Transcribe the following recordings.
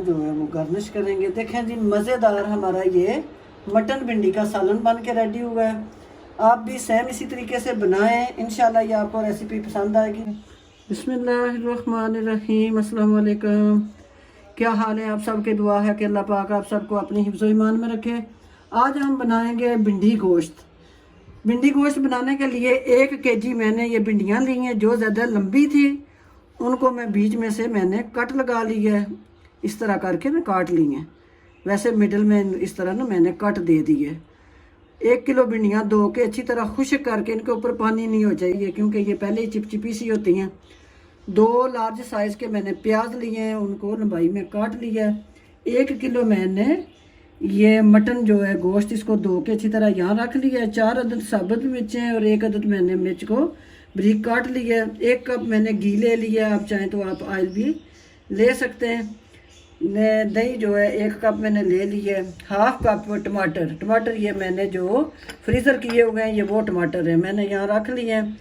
जो है वो गार्निश करेंगे। देखें जी, मज़ेदार हमारा ये मटन भिंडी का सालन बन के रेडी हुआ है। आप भी सेम इसी तरीके से बनाएं, इंशाल्लाह ये आपको रेसिपी पसंद आएगी। बिस्मिल्लाहिर्रहमानिर्रहीम, अस्सलाम वालेकुम। क्या हाल है आप सबके? दुआ है कि अल्लाह पाक आप सबको अपनी हिफ्ज़ ईमान में रखे। आज हम बनाएंगे भिंडी गोश्त। भिंडी गोश्त बनाने के लिए 1 kg मैंने ये भिंडियाँ ली हैं। जो ज़्यादा लंबी थी उनको मैं बीच में से मैंने कट लगा लिया है, इस तरह करके ना काट ली हैं। वैसे मिडल में इस तरह ना मैंने कट दे दी है। 1 किलो भिंडियाँ धो के अच्छी तरह खुश्क करके, इनके ऊपर पानी नहीं हो चाहिए क्योंकि ये पहले ही चिपचिपी सी होती हैं। 2 लार्ज साइज़ के मैंने प्याज लिए हैं, उनको लंबाई में काट लिया है। 1 किलो मैंने ये मटन जो है गोश्त, इसको धो के अच्छी तरह यहाँ रख लिया है। 4 अदद साबुत मिर्च हैं और 1 अदद मैंने मिर्च को बारीक काट लिया है। 1 कप मैंने घी ले लिया, आप चाहें तो आप ऑयल भी ले सकते हैं। दही जो है 1 कप मैंने ले लिया है। 1/2 कप टमाटर ये मैंने जो फ्रीज़र किए हुए हैं, ये वो टमाटर है मैंने यहाँ रख लिए हैं।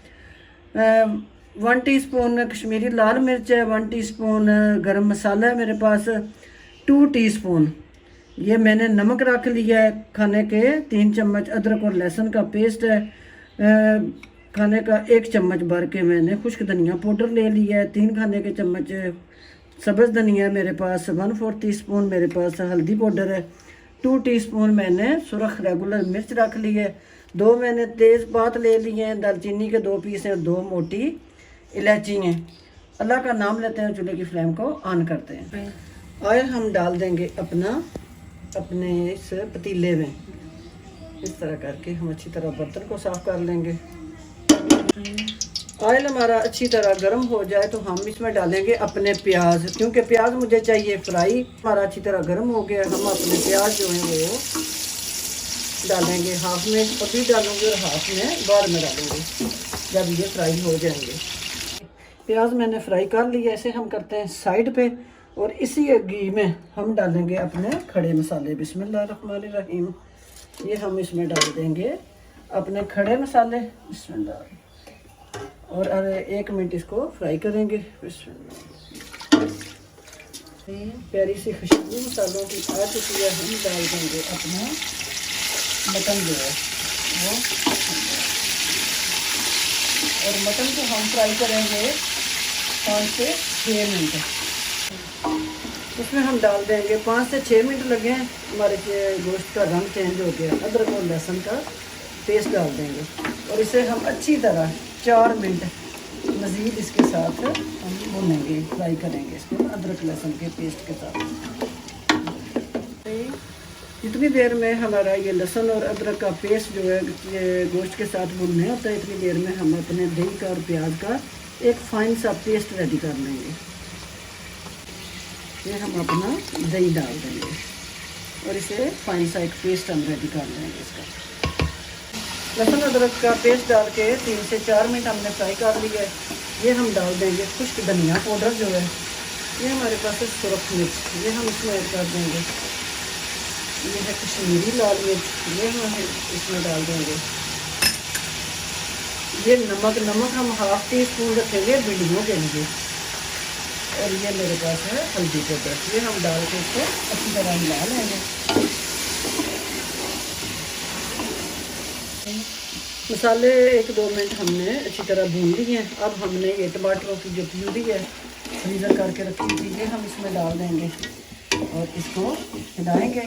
1 टीस्पून कश्मीरी लाल मिर्च है, 1 टीस्पून गरम मसाला है मेरे पास, 2 टीस्पून ये मैंने नमक रख लिया है। खाने के 3 चम्मच अदरक और लहसुन का पेस्ट है। खाने का 1 चम्मच भर के मैंने खुश्क धनिया पाउडर ले लिया है। 3 खाने के चम्मच सब्ज़ धनिया मेरे पास, 1/4 टीस्पून मेरे पास हल्दी पाउडर है। 2 टीस्पून मैंने सुरख रेगुलर मिर्च रख ली है। 2 मैंने तेज़पात ले लिए हैं, दालचीनी के 2 पीस हैं, 2 मोटी इलायची हैं। अल्लाह का नाम लेते हैं, चूल्हे की फ्लेम को ऑन करते हैं। ऑयल हम डाल देंगे अपने इस पतीले में, इस तरह करके हम अच्छी तरह बर्तन को साफ़ कर लेंगे। ऑयल हमारा अच्छी तरह गर्म हो जाए तो हम इसमें डालेंगे अपने प्याज, क्योंकि प्याज मुझे चाहिए फ्राई। हमारा अच्छी तरह गर्म हो गया, हम अपने प्याज जो है वो डालेंगे। हाफ में अभी डालूंगी और हाफ में बाद में डालूंगी जब ये फ्राई हो जाएंगे। प्याज मैंने फ्राई कर लिया, ऐसे हम करते हैं साइड पे। और इसी घी में हम डालेंगे अपने खड़े मसाले। बिस्मिल्लाहिर्रहमानिर्रहीम, ये हम इसमें डाल देंगे अपने खड़े मसाले। बिस्मिल्लाह। और 1 मिनट इसको फ्राई करेंगे। प्यारी सी खुशबू मसालों की आ चुकी है। हम डाल देंगे अपना मटन जो है वो, और मटन को हम फ्राई करेंगे 5 से 6 मिनट। इसमें हम डाल देंगे 5 से 6 मिनट लगे हैं, हमारे गोश्त का रंग चेंज हो गया। अदरक और लहसुन का पेस्ट डाल देंगे और इसे हम अच्छी तरह 4 मिनट मज़ीद इसके साथ हम भूनेंगे, फ्राई करेंगे इसको अदरक लहसुन के पेस्ट के साथ। जितनी देर में हमारा ये लहसुन और अदरक का पेस्ट जो है ये गोश्त के साथ भूनने होता है, इतनी देर में हम अपने दही का और प्याज का एक फाइन सा पेस्ट रेडी कर लेंगे। ये हम अपना दही डाल देंगे और इसे फाइन सा एक पेस्ट हम रेडी कर लेंगे इसका। लहसुन अदरक का पेस्ट डाल के 3 से 4 मिनट हमने फ्राई कर लिया है। ये हम डाल देंगे खुश्क धनिया पाउडर जो है, ये हमारे पास है सुरख मिर्च, ये हम इसमें ऐड कर देंगे। ये है कश्मीरी लाल मिर्च, ये हम इसमें डाल देंगे। ये नमक हम 1/2 टीस्पून रखेंगे भिंडियों के लिए। और ये मेरे पास है हल्दी पाउडर, ये हम डाल के इसको अच्छी तरह मिला लेंगे। मसाले 1-2 मिनट हमने अच्छी तरह भून लिए हैं। अब हमने ये टमाटरों की जो प्यूरी है फ्रीज़र करके रखी थी, ये हम इसमें डाल देंगे और इसको हिलाएंगे।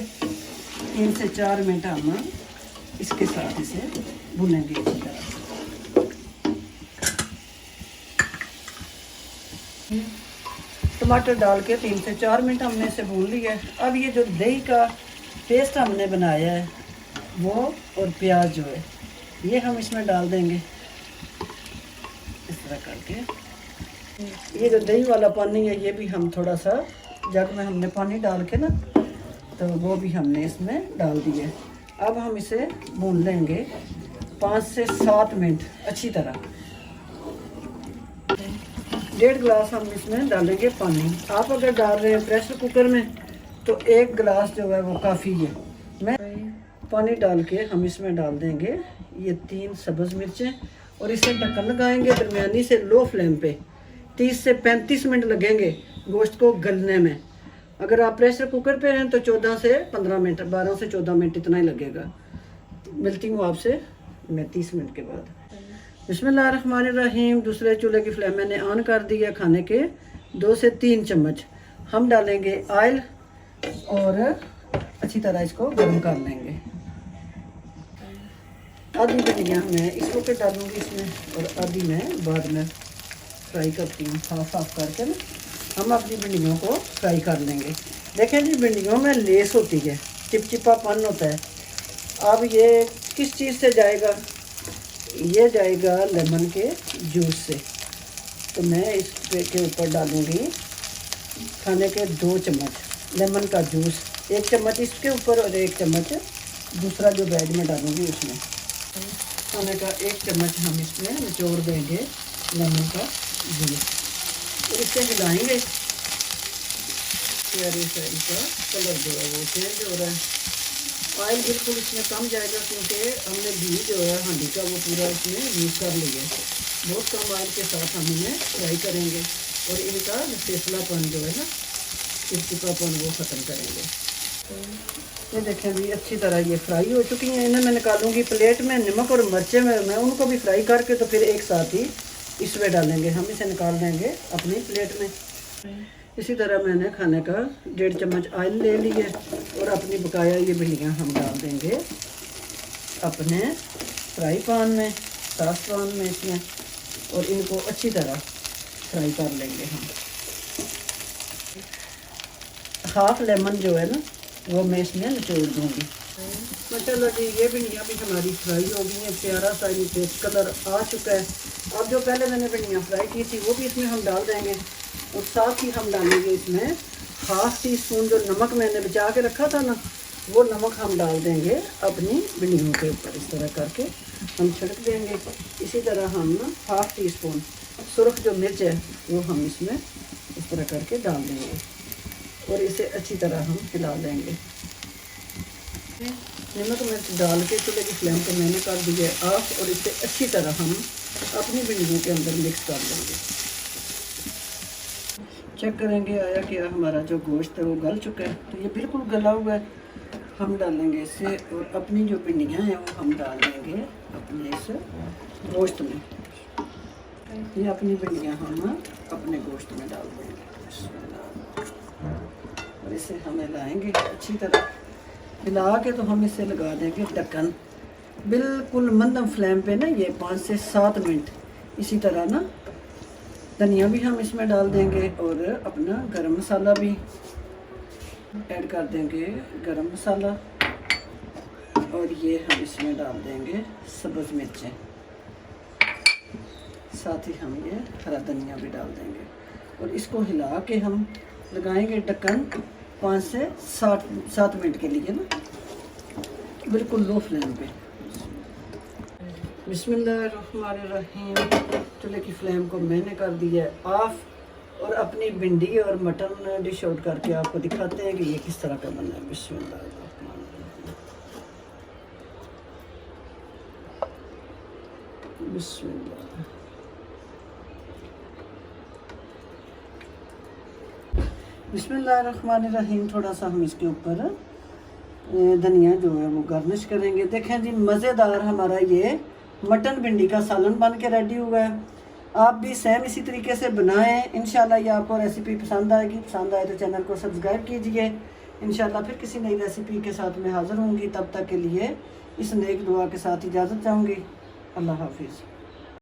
3 से 4 मिनट हम इसके साथ इसे भूनेंगे अच्छी तरह से। टमाटर डाल के 3 से 4 मिनट हमने इसे भून लिया है। अब ये जो दही का पेस्ट हमने बनाया है वो और प्याज जो है ये हम इसमें डाल देंगे इस तरह करके। ये जो दही वाला पानी है ये भी हम थोड़ा सा जग में हमने पानी डाल के ना, तो वो भी हमने इसमें डाल दिया। अब हम इसे भून लेंगे 5 से 7 मिनट अच्छी तरह। 1.5 गिलास हम इसमें डालेंगे पानी। आप अगर डाल रहे हैं प्रेशर कुकर में तो 1 गिलास जो है वो काफ़ी है। मैं पानी डाल के हम इसमें डाल देंगे ये 3 सब्ज़ मिर्चें और इसे ढक्कन लगाएंगे दरमियानी से लो फ्लेम पे। 30 से 35 मिनट लगेंगे गोश्त को गलने में। अगर आप प्रेशर कुकर पे हैं तो 14 से 15 मिनट, 12 से 14 मिनट इतना ही लगेगा। मिलती हूँ आपसे मैं 30 मिनट के बाद। बिस्मिल्लाहिर्रहमानिर्रहीम। दूसरे चूल्हे की फ्लेम मैंने ऑन कर दी है। खाने के 2 से 3 चम्मच हम डालेंगे ऑयल और अच्छी तरह इसको गर्म कर लेंगे। आधी भिंडियाँ मैं इस वक्त डालूँगी इसमें और आधी मैं बाद में फ्राई करती हूँ। हाफ करके ना हम अपनी भिंडियों को फ्राई कर लेंगे। देखें जी, भिंडियों में लेस होती है, चिपचिपापन होता है। अब ये किस चीज़ से जाएगा? ये जाएगा लेमन के जूस से। तो मैं इसके ऊपर डालूँगी खाने के 2 चम्मच लेमन का जूस, 1 चम्मच इसके ऊपर और 1 चम्मच दूसरा जो बैग में डालूँगी उसमें। खाने का 1 चम्मच हम इसमें निचोड़ देंगे लेमन का जूस और इसे हिलाएंगे। प्यारे सा इसका कलर जो है वो चेंज हो रहा है। ऑयल बिल्कुल इसमें कम जाएगा क्योंकि हमने घी जो है हांडी का वो पूरा इसमें यूज़ कर लिया है। बहुत कम ऑयल के साथ हम इन्हें फ्राई करेंगे और इनका फेसलापन जो है ना, चिपचिपापन वो ख़त्म करेंगे। ये देखें भी अच्छी तरह ये फ्राई हो चुकी हैं। इन्हें मैं निकालूंगी प्लेट में। नमक और मिर्चें में मैं उनको भी फ्राई करके तो फिर एक साथ ही इसमें डालेंगे। हम इसे निकाल लेंगे अपनी प्लेट में। इसी तरह मैंने खाने का 1.5 चम्मच ऑयल ले लिए और अपनी बकाया ये भिंडियाँ हम डाल देंगे अपने फ्राई पैन में, सास पैन में इसमें, और इनको अच्छी तरह फ्राई कर लेंगे हम। हाफ लेमन जो है ना वो मैं इसमें निचोड़ दूँगी। माशाल्लाह जी, ये भिंडियाँ भी हमारी फ्राई हो गई हैं। प्यारा सा इनके कलर आ चुका है। अब जो पहले मैंने भिंडियाँ फ्राई की थी वो भी इसमें हम डाल देंगे और साथ ही हम डालेंगे इसमें हाफ टी स्पून जो नमक मैंने बचा के रखा था ना, वो नमक हम डाल देंगे अपनी भिंडियों के ऊपर। इस तरह करके हम छिड़क देंगे। इसी तरह हम हाफ टी स्पून सुरख जो मिर्च है वो हम इसमें इस तरह करके डाल देंगे और इसे अच्छी तरह हम हिला लेंगे। नमक मिर्च डाल के चूल्हे की फ्लेम को मैंने कर दी है ऑफ और इसे अच्छी तरह हम अपनी भिंडियों के अंदर मिक्स कर लेंगे। चेक करेंगे आया कि हमारा जो गोश्त है वो गल चुका है। तो ये बिल्कुल गला हुआ है। हम डालेंगे इसे और अपनी जो भिंडियाँ हैं वो हम डाल देंगे अपने इस गोश्त में। ये अपनी भिंडियाँ हम अपने गोश्त में डाल देंगे और इसे हम हिलाएंगे अच्छी तरह। हिला के तो हम इसे लगा देंगे ढक्कन बिल्कुल मंदम फ्लेम पे ना, ये 5 से 7 मिनट। इसी तरह ना धनिया भी हम इसमें डाल देंगे और अपना गरम मसाला भी ऐड कर देंगे, गरम मसाला, और ये हम इसमें डाल देंगे सब्ज़ मिर्चें। साथ ही हम ये हरा धनिया भी डाल देंगे और इसको हिला के हम लगाएंगे ढक्कन 5 से 7 मिनट के लिए ना, बिल्कुल लो फ्लेम पे। बिस्मिल्लाहिर्रहमानिर्रहीम। चूल्हे की फ्लेम को मैंने कर दिया है ऑफ और अपनी भिंडी और मटन डिश आउट करके आपको दिखाते हैं कि ये किस तरह का बना है। बिस्मिल्लाह। बिस्मिल्लाहिर्रहमानिर्रहीम। थोड़ा सा हम इसके ऊपर धनिया जो है वो गार्निश करेंगे। देखें जी, मज़ेदार हमारा ये मटन भिंडी का सालन बन के रेडी हुआ है। आप भी सेम इसी तरीके से बनाएं। इंशाल्लाह ये आपको रेसिपी पसंद आएगी। पसंद आए तो चैनल को सब्सक्राइब कीजिए। इंशाल्लाह फिर किसी नई रेसिपी के साथ मैं हाज़िर होंगी। तब तक के लिए इस नेक दुआ के साथ इजाज़त चाहूँगी। अल्लाह हाफिज़।